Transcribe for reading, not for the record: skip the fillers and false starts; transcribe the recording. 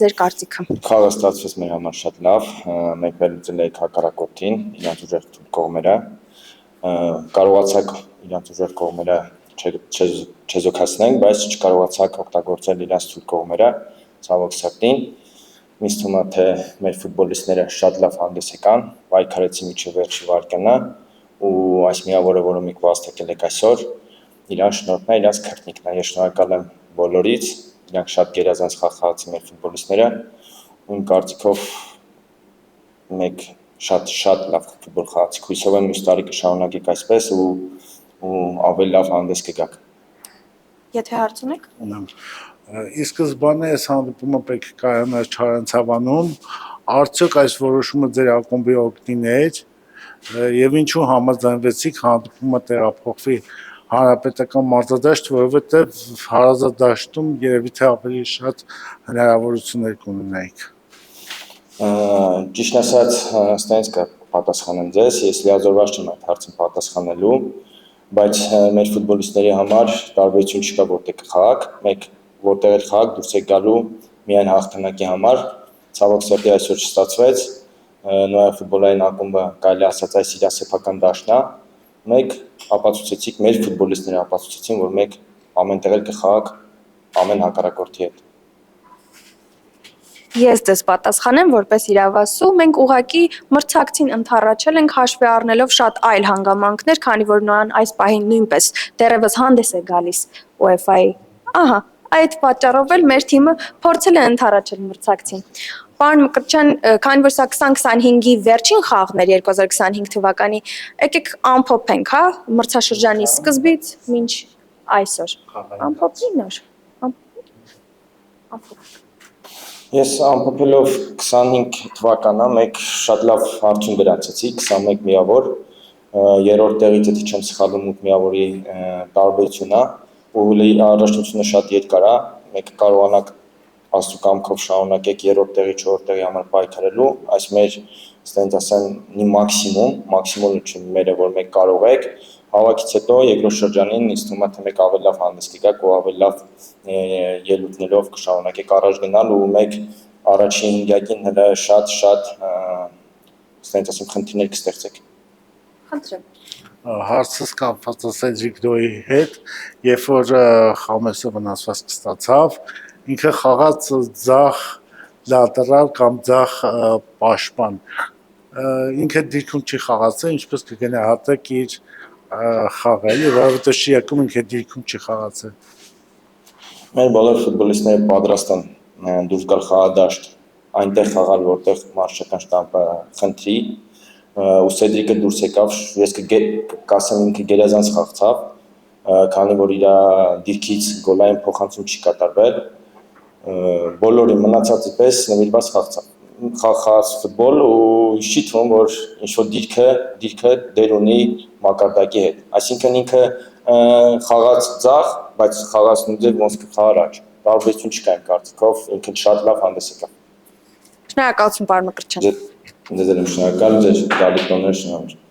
ձեր կարծիքը։ Խաղը ստացվեց մեր համար շատ լավ, մենք վերլուծել էինք հակառակորդին, իրանց ուժեղ կողմերը, կարողացանք իրանց ուժեղ կողմերը չեզոքացնենք, բայց չկարողացանք օգտագործել իրանց թույլ կողմերը, ցավոք սրտի։ Ինձ թվում է, թե մեր ֆուտբոլիստները շատ լավ հանդես եկան, պայքարեցին մինչև վերջի վայրկյանը ու այս միավորը, որը մենք վաստակել ենք այսօր, իրան շնորհքն է, իրանց քրտնիքն է։ Ես շնորհակալ եմ բոլորից, իրանք շատ գերազանց խաղ խաղացին մեր ֆուտբոլիստները, ու իմ կարծիքով մենք շատ լավ ֆուտբոլ խաղացինք։ Հույսով եմ մյուս տարի կշարունակենք այսպես ու ավելի լավ հանդես կգաք։ Եթե հարց ունեք։ Ունեմ։ Ի սկզբանե այս հանդիպումը պետք է կայանար Չարենցավանում, արդյոք այս որոշումը ձեր ակումբի օգտին էր եւ ինչու համաձայնվեցիք հանդիպումը տեղափոխվի հանրապետական մարզադաշտ, որովհետեւ հարազատդաշտում երևի թե ավելի շատ հնարավորություններ կունենայիք։ Ճիշտ ասած, ստենց կպատասխանեմ ձեզ, ես լիազորված չեմ այդ հարցին պատասխանելու, բայց մեր ֆուտբոլիստների համար տարբերություն չկա, որտեղ կխաղաք, մեկ որտեղ էլ խաղաք դուրս եք գալու միայն հաղթանակի համար, ցավոք սրտի այսօր չստացվեց, նոյա ֆուտբոլային ակումբը կարելի ասած այս իր սեփական դաշտն է, մեկ ապացուցեցիք, մեր ֆուտբոլիստները ապացուցեցին, որ մեկ ամենտեղ էլ կխաղաք ամեն հակառակորդի հետ։ Ես ձեզ պատասխանեմ որպես իրավասու, մենք ուղղակի մրցակցին ընդառաջել ենք հաշվի առնելով շատ այլ հանգամանքներ, քանի որ նրան այս պահին նույնպես դեռևս հանդես է գալիս UEFA-ի։ Ահա, այդ պատճառով էլ մեր թիմը փորձել է ընդառաջել մրցակցին։ Պարոն Մկրտչյան, քանի որ սա 2025-ի վերջին խաղն էր 2025 թվականի, եկեք ամփոփենք, հա, մրցաշրջանի սկզբից մինչ այսօր։ Ամփոփի նոր։ Ես ամփոփելով 25 թվականը մեկ շատ լավ արդյունք գրանցեցի, 21 միավոր, երրորդ տեղից եթե չեմ սխալվում 8 միավորի տարբերություն է, ու առաջնությունը շատ երկար է, մեկ կարողանաք աստծո կամքով շարունակեք երրորդ տեղի, չորրորդ տեղի համար պայքարելու, այս մեր ստենց ասեմ մաքսիմումը չէ մերը, որ մեկ կարող եք, հավաքից հետո երկրորդ շրջանին ինձ թվում է թե մեկ ավելի լավ հանդես կգաք ու ավելի լավ ելույթներով կշարունակեք առաջ գնալ ու մեկ առաջին հինգյակին հələ շատ ստենց ասեմ խնդիրներ կստեղծեք։ Խնդրեմ։ Հարցս կապված է Սեդրիկ Դոյի հետ, երբ որ Խամեսը վնասվածք ստացավ, ինքը խաղաց ձախ լատերալ կամ ձախ պաշտպան։ Ինքը դիրքում չի խաղացել, ինչպես կգնահատեք իր խաղը, որովհետեւ շիակում ինքը դիրքում չի խաղացել։ Մեր բոլոր ֆուտբոլիստները պատրաստ են դուրս գալ խաղադաշտ, այնտեղ խաղալ, որտեղ մարզչական շտաբը խնդրի, ու Սեդրիկը դուրս եկավ, ես կասեմ ինքը գերազանց խաղացավ, քանի որ իր դիրքից գոլային փոխանցում չի կատարվել, բոլորի մնացածի պես նվիրված խաղաց ֆուտբոլ ու չի թվում, որ ինչ-որ դիրքը դեր ունի մակարդակի հետ, այսինքն ինքը խաղաց ձախ, բայց խաղաց նույնպես ոնց կխաղար աջ, տարբերություն չկա իմ կարծիքով, ինքը շատ լավ հանդես եկավ։ Շնորհակալություն, պարոն Մկրտչյան։ Ձեզ եմ շնորհակալ, ձեր գալիք տոներ շնորհակալ։